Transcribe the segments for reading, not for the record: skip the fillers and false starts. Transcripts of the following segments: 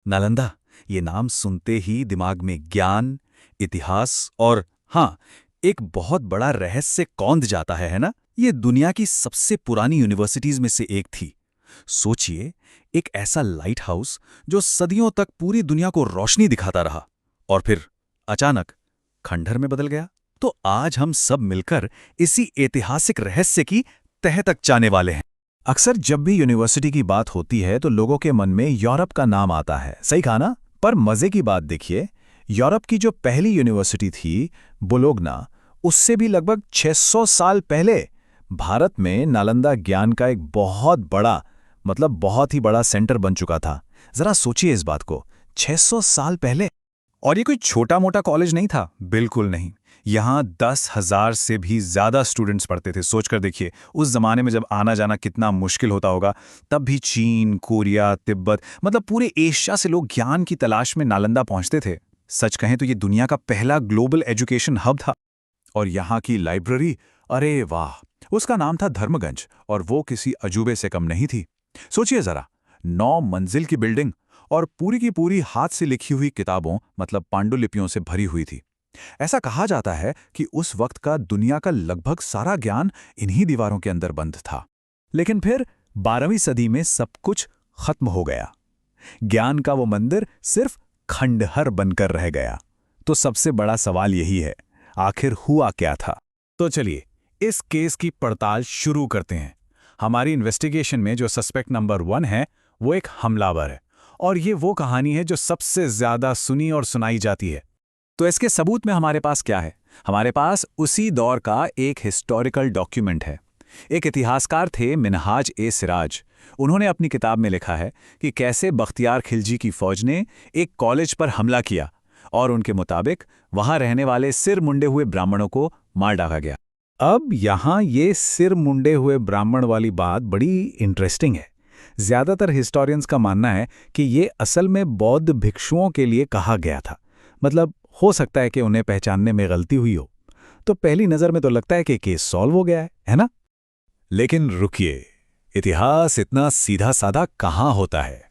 नालंदा, ये नाम सुनते ही दिमाग में ज्ञान, इतिहास और हाँ, एक बहुत बड़ा रहस्य कौंध जाता है ना? ये दुनिया की सबसे पुरानी यूनिवर्सिटीज में से एक थी। सोचिए, एक ऐसा लाइट हाउस जो सदियों तक पूरी दुनिया को रोशनी दिखाता रहा और फिर अचानक खंडहर में बदल गया। तो आज हम सब मिलकर इसी ऐतिहासिक रहस्य की तह तक जाने वाले हैं। अक्सर जब भी यूनिवर्सिटी की बात होती है तो लोगों के मन में यूरोप का नाम आता है, सही कहा ना? पर मजे की बात देखिए, यूरोप की जो पहली यूनिवर्सिटी थी, बोलोग्ना, उससे भी लगभग 600 साल पहले भारत में नालंदा ज्ञान का एक बहुत बड़ा, मतलब बहुत ही बड़ा सेंटर बन चुका था। जरा सोचिए इस बात को, 600 साल पहले। और ये कोई छोटा मोटा कॉलेज नहीं था, बिल्कुल नहीं। यहाँ 10,000 से भी ज्यादा स्टूडेंट्स पढ़ते थे। सोचकर देखिए, उस जमाने में जब आना जाना कितना मुश्किल होता होगा, तब भी चीन, कोरिया, तिब्बत, मतलब पूरे एशिया से लोग ज्ञान की तलाश में नालंदा पहुंचते थे। सच कहें तो ये दुनिया का पहला ग्लोबल एजुकेशन हब था। और यहाँ की लाइब्रेरी, अरे वाह, उसका नाम था धर्मगंज, और वो किसी अजूबे से कम नहीं थी। सोचिए जरा, 9 मंजिल की बिल्डिंग और पूरी की पूरी हाथ से लिखी हुई किताबों, मतलब पांडुलिपियों से भरी हुई थी। ऐसा कहा जाता है कि उस वक्त का दुनिया का लगभग सारा ज्ञान इन्हीं दीवारों के अंदर बंद था। लेकिन फिर 12वीं सदी में सब कुछ खत्म हो गया। ज्ञान का वो मंदिर सिर्फ खंडहर बनकर रह गया। तो सबसे बड़ा सवाल यही है, आखिर हुआ क्या था? तो चलिए इस केस की पड़ताल शुरू करते हैं। हमारी इन्वेस्टिगेशन में जो सस्पेक्ट नंबर 1 है, वो एक हमलावर है, और ये वो कहानी है जो सबसे ज्यादा सुनी और सुनाई जाती है। तो इसके सबूत में हमारे पास क्या है? हमारे पास उसी दौर का एक हिस्टोरिकल डॉक्यूमेंट है। एक इतिहासकार थे मिनहाज ए सिराज। उन्होंने अपनी किताब में लिखा है कि कैसे बख्तियार खिलजी की फौज ने एक कॉलेज पर हमला किया और उनके मुताबिक वहां रहने वाले सिर मुंडे हुए ब्राह्मणों को मार डाला गया। अब यहां ये सिर मुंडे हुए ब्राह्मण वाली बात बड़ी इंटरेस्टिंग है। ज्यादातर हिस्टोरियंस का मानना है कि ये असल में बौद्ध भिक्षुओं के लिए कहा गया था। मतलब हो सकता है कि उन्हें पहचानने में गलती हुई हो। तो पहली नजर में तो लगता है कि केस सॉल्व हो गया है ना? लेकिन रुकिए, इतिहास इतना सीधा साधा कहां होता है?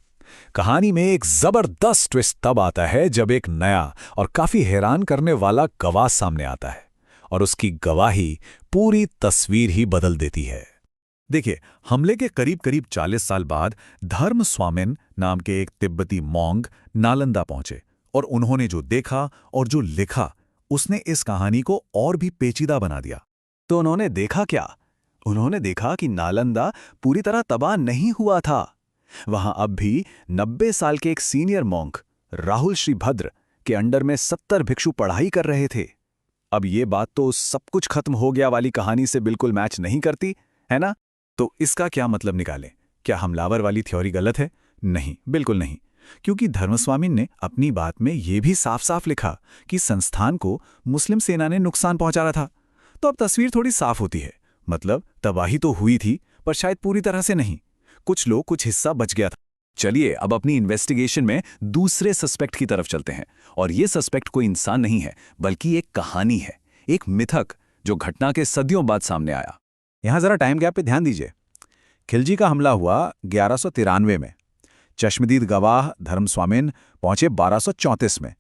कहानी में एक जबरदस्त ट्विस्ट तब आता है जब एक नया और काफी हैरान करने वाला गवाह सामने आता है, और उसकी गवाही पूरी तस्वीर ही बदल देती है। देखिए, हमले के करीब करीब 40 साल बाद धर्म स्वामिन नाम के एक तिब्बती मोंग नालंदा पहुंचे, और उन्होंने जो देखा और जो लिखा, उसने इस कहानी को और भी पेचीदा बना दिया। तो उन्होंने देखा क्या? उन्होंने देखा कि नालंदा पूरी तरह तबाह नहीं हुआ था। वहां अब भी 90 साल के एक सीनियर मॉन्क राहुल श्रीभद्र के अंडर में 70 भिक्षु पढ़ाई कर रहे थे। अब ये बात तो सब कुछ खत्म हो गया वाली कहानी से बिल्कुल मैच नहीं करती, है ना? तो इसका क्या मतलब निकालें? क्या हमलावर वाली थ्योरी गलत है? नहीं, बिल्कुल नहीं। क्योंकि धर्मस्वामी ने अपनी बात में यह भी साफ साफ लिखा कि संस्थान को मुस्लिम सेना ने नुकसान पहुंचा रहा था। तो अब तस्वीर थोड़ी साफ होती है। मतलब तबाही तो हुई थी, पर शायद पूरी तरह से नहीं। कुछ हिस्सा बच गया था। चलिए अब अपनी इन्वेस्टिगेशन में दूसरे सस्पेक्ट की तरफ चलते हैं। और यह सस्पेक्ट कोई इंसान नहीं है, बल्कि एक कहानी है, एक मिथक जो घटना के सदियों बाद सामने आया। यहां जरा टाइम गैप पे ध्यान दीजिए। खिलजी का हमला हुआ 1193 में। चश्मदीद गवाह धर्मस्वामिन पहुंचे 1234 में।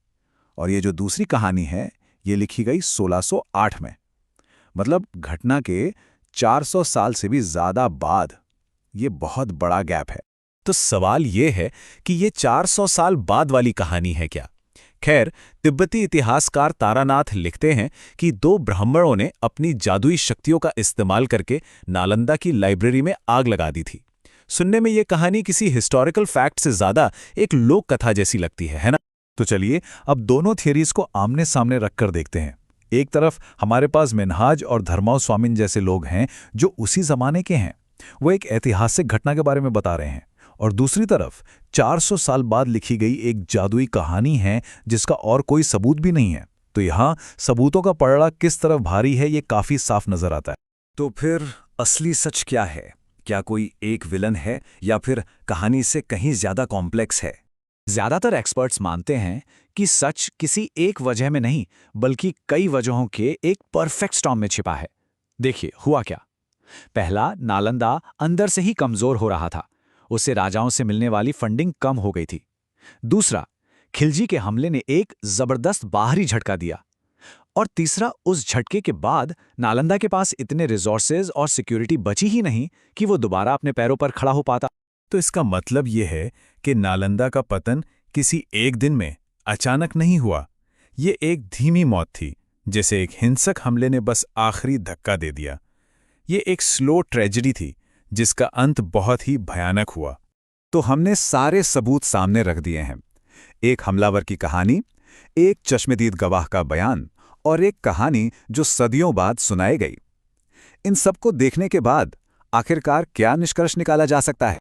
और ये जो दूसरी कहानी है, ये लिखी गई 1608 में। मतलब घटना के 400 साल से भी ज्यादा बाद। ये बहुत बड़ा गैप है। तो सवाल ये है कि ये 400 साल बाद वाली कहानी है क्या? खैर, तिब्बती इतिहासकार तारानाथ लिखते हैं कि 2 ब्राह्मणों ने अपनी जादुई शक्तियों का इस्तेमाल करके नालंदा की लाइब्रेरी में आग लगा दी थी। सुनने में ये कहानी किसी हिस्टोरिकल फैक्ट से ज्यादा एक लोक कथा जैसी लगती है ना? तो चलिए अब दोनों थियरीज को आमने सामने रखकर देखते हैं। एक तरफ हमारे पास मिनहाज और धर्माव स्वामिन जैसे लोग हैं जो उसी जमाने के हैं, वो एक ऐतिहासिक घटना के बारे में बता रहे हैं। और दूसरी तरफ 400 साल बाद लिखी गई एक जादुई कहानी है जिसका और कोई सबूत भी नहीं है। तो यहाँ सबूतों का पलड़ा किस तरफ भारी है, ये काफी साफ नजर आता है। तो फिर असली सच क्या है? क्या कोई एक विलन है या फिर कहानी से कहीं ज्यादा कॉम्प्लेक्स है? ज्यादातर एक्सपर्ट्स मानते हैं कि सच किसी एक वजह में नहीं, बल्कि कई वजहों के एक परफेक्ट स्टॉर्म में छिपा है। देखिए हुआ क्या। पहला, नालंदा अंदर से ही कमजोर हो रहा था। उससे राजाओं से मिलने वाली फंडिंग कम हो गई थी। दूसरा, खिलजी के हमले ने एक जबरदस्त बाहरी झटका दिया। और तीसरा, उस झटके के बाद नालंदा के पास इतने रिसोर्सेज और सिक्योरिटी बची ही नहीं कि वो दोबारा अपने पैरों पर खड़ा हो पाता। तो इसका मतलब ये है कि नालंदा का पतन किसी एक दिन में अचानक नहीं हुआ। ये एक धीमी मौत थी, जैसे एक हिंसक हमले ने बस आखिरी धक्का दे दिया। ये एक स्लो ट्रेजेडी थी जिसका अंत बहुत ही भयानक हुआ। तो हमने सारे सबूत सामने रख दिए हैं। एक हमलावर की कहानी, एक चश्मदीद गवाह का बयान और एक कहानी जो सदियों बाद सुनाई गई। इन सबको देखने के बाद आखिरकार क्या निष्कर्ष निकाला जा सकता है?